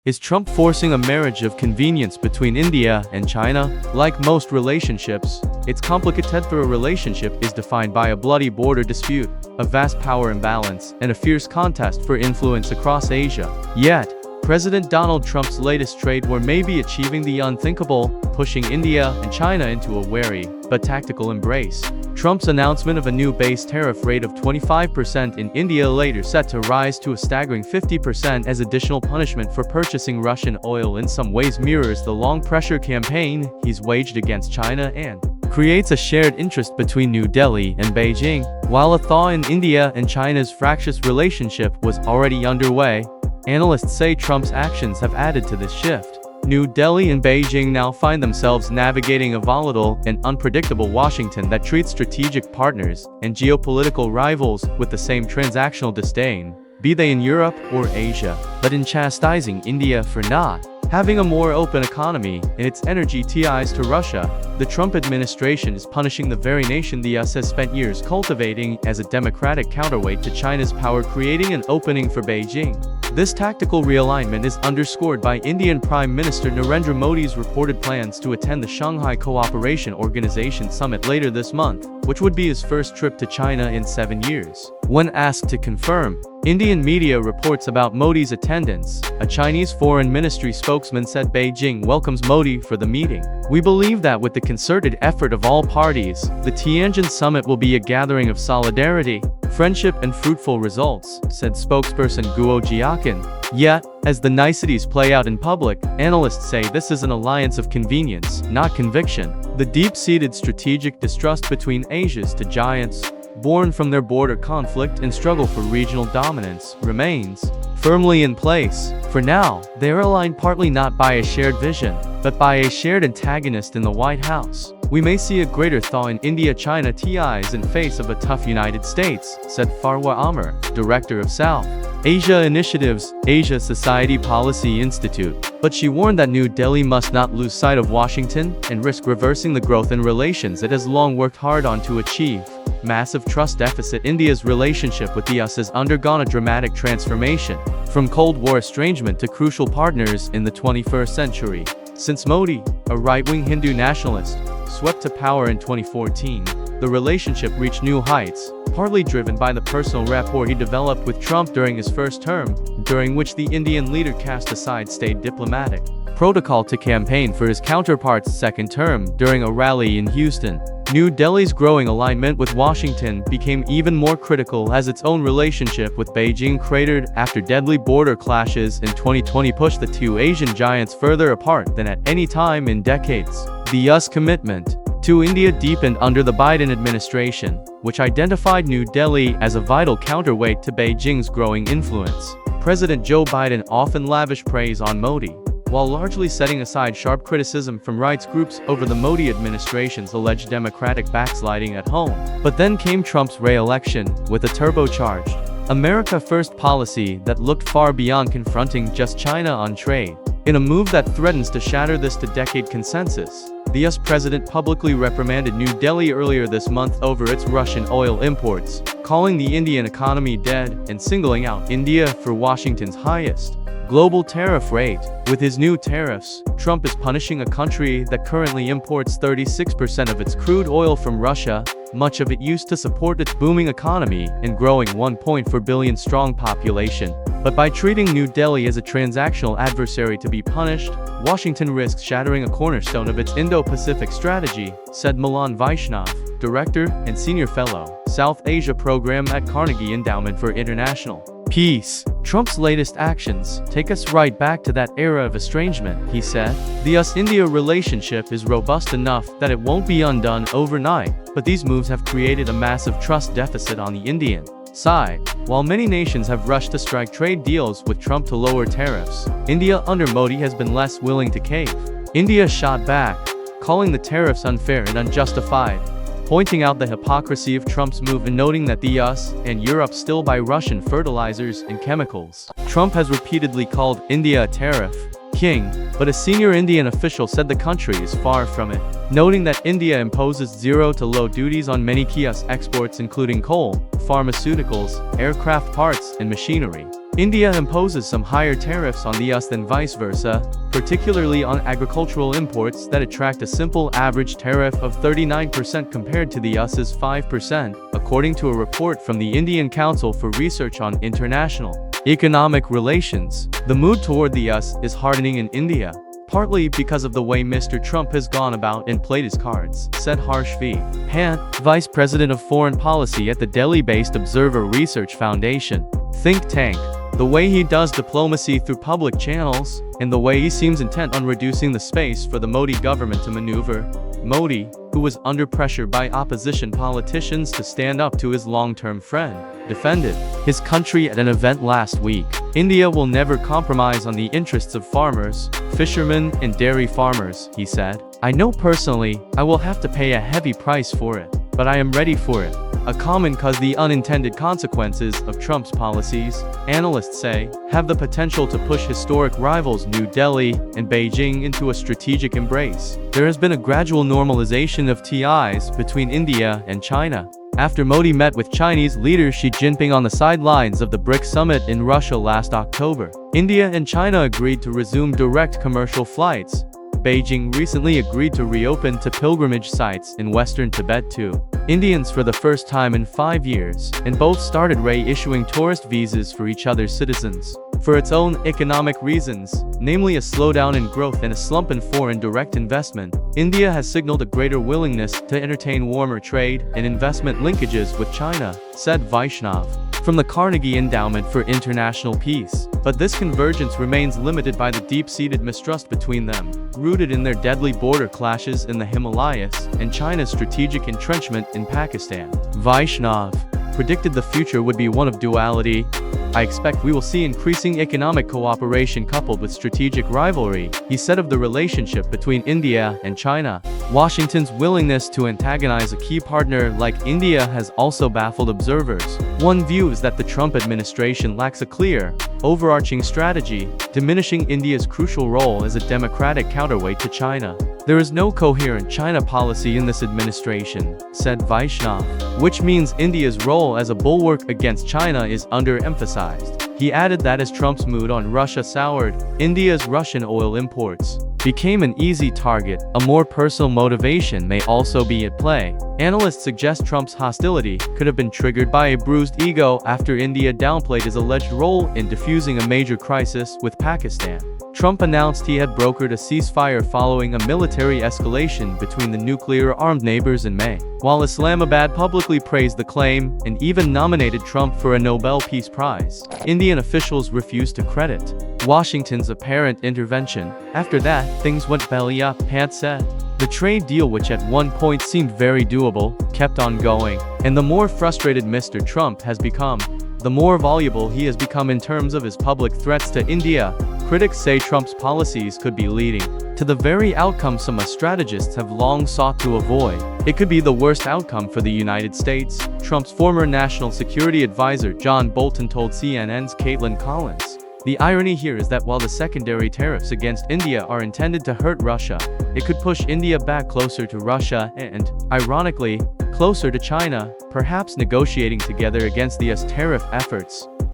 Is Trump forcing a marriage of convenience between India and China? Like most relationships, its complicated relationship is defined by a bloody border dispute, a vast power imbalance, and a fierce contest for influence across Asia. Yet, President Donald Trump's latest trade war may be achieving the unthinkable, pushing India and China into a wary, but tactical embrace. Trump's announcement of a new base tariff rate of 25% in India later set to rise to a staggering 50% as additional punishment for purchasing Russian oil in some ways mirrors the long pressure campaign he's waged against China and creates a shared interest between New Delhi and Beijing. While a thaw in India and China's fractious relationship was already underway, analysts say Trump's actions have added to this shift. New Delhi and Beijing now find themselves navigating a volatile and unpredictable Washington that treats strategic partners and geopolitical rivals with the same transactional disdain, be they in Europe or Asia. But in chastising India for not having a more open economy in its energy ties to Russia, the Trump administration is punishing the very nation the US has spent years cultivating as a democratic counterweight to China's power, creating an opening for Beijing. This tactical realignment is underscored by Indian Prime Minister Narendra Modi's reported plans to attend the Shanghai Cooperation Organization summit later this month, which would be his first trip to China in 7 years. When asked to confirm, Indian media reports about Modi's attendance, a Chinese foreign ministry spokesman said Beijing welcomes Modi for the meeting. "We believe that with the concerted effort of all parties, the Tianjin summit will be a gathering of solidarity, friendship and fruitful results," said spokesperson Guo Jiaqin. Yet, as the niceties play out in public, analysts say this is an alliance of convenience, not conviction. The deep-seated strategic distrust between Asia's two giants, born from their border conflict and struggle for regional dominance, remains firmly in place. For now, they are aligned partly not by a shared vision, but by a shared antagonist in the White House. "We may see a greater thaw in India-China ties in face of a tough United States," said Farwa Amar, director of South Asia Initiative's Asia Society Policy Institute. But she warned that New Delhi must not lose sight of Washington and risk reversing the growth in relations it has long worked hard on to achieve. Massive trust deficit. India's relationship with the US has undergone a dramatic transformation, from Cold War estrangement to crucial partners in the 21st century. Since Modi, a right-wing Hindu nationalist, swept to power in 2014, the relationship reached new heights, partly driven by the personal rapport he developed with Trump during his first term, during which the Indian leader cast aside staid diplomatic protocol to campaign for his counterpart's second term during a rally in Houston. New Delhi's growing alignment with Washington became even more critical as its own relationship with Beijing cratered after deadly border clashes in 2020 pushed the two Asian giants further apart than at any time in decades. The US commitment to India deepened under the Biden administration, which identified New Delhi as a vital counterweight to Beijing's growing influence. President Joe Biden often lavished praise on Modi, while largely setting aside sharp criticism from rights groups over the Modi administration's alleged democratic backsliding at home. But then came Trump's re-election, with a turbocharged America First policy that looked far beyond confronting just China on trade. In a move that threatens to shatter this two-decade consensus, the US president publicly reprimanded New Delhi earlier this month over its Russian oil imports, calling the Indian economy dead and singling out India for Washington's highest global tariff rate. With his new tariffs, Trump is punishing a country that currently imports 36% of its crude oil from Russia, much of it used to support its booming economy and growing 1.4 billion strong population. But by treating New Delhi as a transactional adversary to be punished, Washington risks shattering a cornerstone of its Indo-Pacific strategy, said Milan Vaishnav, director and senior fellow, South Asia Program at Carnegie Endowment for International Peace. Trump's latest actions take us right back to that era of estrangement, he said. The US-India relationship is robust enough that it won't be undone overnight, but these moves have created a massive trust deficit on the Indian side. While many nations have rushed to strike trade deals with Trump to lower tariffs, India under Modi has been less willing to cave. India shot back, calling the tariffs unfair and unjustified, pointing out the hypocrisy of Trump's move and noting that the US and Europe still buy Russian fertilizers and chemicals. Trump has repeatedly called India a tariff king, but a senior Indian official said the country is far from it, noting that India imposes zero to low duties on many key US exports including coal, pharmaceuticals, aircraft parts, and machinery. India imposes some higher tariffs on the US than vice versa, particularly on agricultural imports that attract a simple average tariff of 39% compared to the US's 5%, according to a report from the Indian Council for Research on International Economic Relations. The mood toward the US is hardening in India, partly because of the way Mr. Trump has gone about and played his cards, said Harsh V. Pant, Vice President of Foreign Policy at the Delhi-based Observer Research Foundation think tank. The way he does diplomacy through public channels, and the way he seems intent on reducing the space for the Modi government to maneuver. Modi, who was under pressure by opposition politicians to stand up to his long-term friend, defended his country at an event last week. India will never compromise on the interests of farmers, fishermen, and dairy farmers, he said. I know personally, I will have to pay a heavy price for it, but I am ready for it. A common cause the unintended consequences of Trump's policies, analysts say, have the potential to push historic rivals New Delhi and Beijing into a strategic embrace. There has been a gradual normalization of ties between India and China. After Modi met with Chinese leader Xi Jinping on the sidelines of the BRICS summit in Russia last October, India and China agreed to resume direct commercial flights. Beijing recently agreed to reopen to pilgrimage sites in western Tibet too. Indians for the first time in 5 years, and both started issuing tourist visas for each other's citizens. For its own economic reasons, namely a slowdown in growth and a slump in foreign direct investment, India has signaled a greater willingness to entertain warmer trade and investment linkages with China, said Vaishnav from the Carnegie Endowment for International Peace. But this convergence remains limited by the deep-seated mistrust between them, rooted in their deadly border clashes in the Himalayas and China's strategic entrenchment in Pakistan. Vaishnav predicted the future would be one of duality. I expect we will see increasing economic cooperation coupled with strategic rivalry, he said of the relationship between India and China. Washington's willingness to antagonize a key partner like India has also baffled observers. One view is that the Trump administration lacks a clear, overarching strategy, diminishing India's crucial role as a democratic counterweight to China. There is no coherent China policy in this administration, said Vaishnav, which means India's role as a bulwark against China is underemphasized. He added that as Trump's mood on Russia soured, India's Russian oil imports became an easy target. A more personal motivation may also be at play. Analysts suggest Trump's hostility could have been triggered by a bruised ego after India downplayed his alleged role in defusing a major crisis with Pakistan. Trump announced he had brokered a ceasefire following a military escalation between the nuclear-armed neighbors in May, while Islamabad publicly praised the claim and even nominated Trump for a Nobel Peace Prize. Indian officials refused to credit Washington's apparent intervention. After that, things went belly up, Pant said. The trade deal, which at one point seemed very doable, kept on going, and the more frustrated Mr. Trump has become, the more voluble he has become in terms of his public threats to India. Critics say Trump's policies could be leading to the very outcome some strategists have long sought to avoid. It could be the worst outcome for the United States, Trump's former national security advisor John Bolton told CNN's Caitlin Collins. The irony here is that while the secondary tariffs against India are intended to hurt Russia, it could push India back closer to Russia and, ironically, closer to China, perhaps negotiating together against the US tariff efforts.